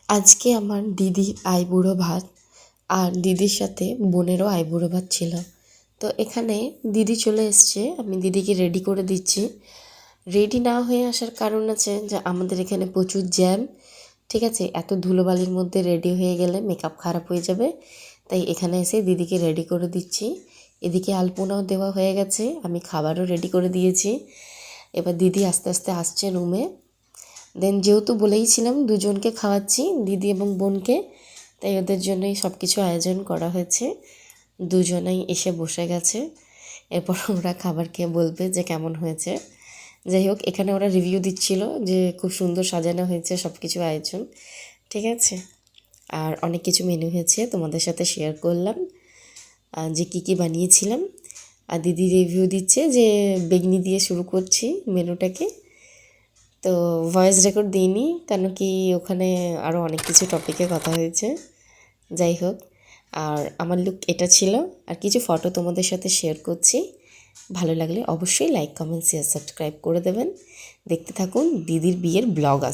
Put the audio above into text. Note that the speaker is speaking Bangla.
আজকে আমার দিদির আইবুড়ো ভাত আর দিদির সাথে বোনেরও আইবুড়ো ভাত ছিল। তো এখানে দিদি চলে এসছে, আমি দিদিকে রেডি করে দিচ্ছি। রেডি না হয়ে আসার কারণ আছে যে আমাদের এখানে প্রচুর জ্যাম, ঠিক আছে? এত ধুলোবালির মধ্যে রেডি হয়ে গেলে মেকআপ খারাপ হয়ে যাবে, তাই এখানে এসে দিদিকে রেডি করে দিচ্ছি। এদিকে আলপনাও দেওয়া হয়ে গেছে, আমি খাবারও রেডি করে দিয়েছি। এবার দিদি আস্তে আস্তে আসছে রুমে। দেন যেহেতু বলেইছিলাম দুজনকে খাওয়াচ্ছি, দিদি এবং বোনকে, তাই ওদের জন্যই সব কিছু আয়োজন করা হয়েছে। দুজনেই এসে বসে গেছে, এরপর ওরা খাবার খেয়ে বলবে যে কেমন হয়েছে। যাই হোক, এখানে ওরা রিভিউ দিচ্ছিল যে খুব সুন্দর সাজানো হয়েছে সব কিছু আয়োজন, ঠিক আছে? আর অনেক কিছু মেনু হয়েছে, তোমাদের সাথে শেয়ার করলাম যে কী কী বানিয়েছিলাম। আর দিদি রিভিউ দিচ্ছে যে বেগনি দিয়ে শুরু করছি মেনুটাকে। তো ভয়েস রেকর্ড দিইনি, কেন কি ওখানে আরও অনেক কিছু টপিকে কথা হয়েছে। যাই হোক, আর আমার লুক এটা ছিল। আর কিছু ফটো তোমাদের সাথে শেয়ার করছি, ভালো লাগলে অবশ্যই লাইক, কমেন্ট, শেয়ার, সাবস্ক্রাইব করে দেবেন। দেখতে থাকুন, দিদির বিয়ের ব্লগ।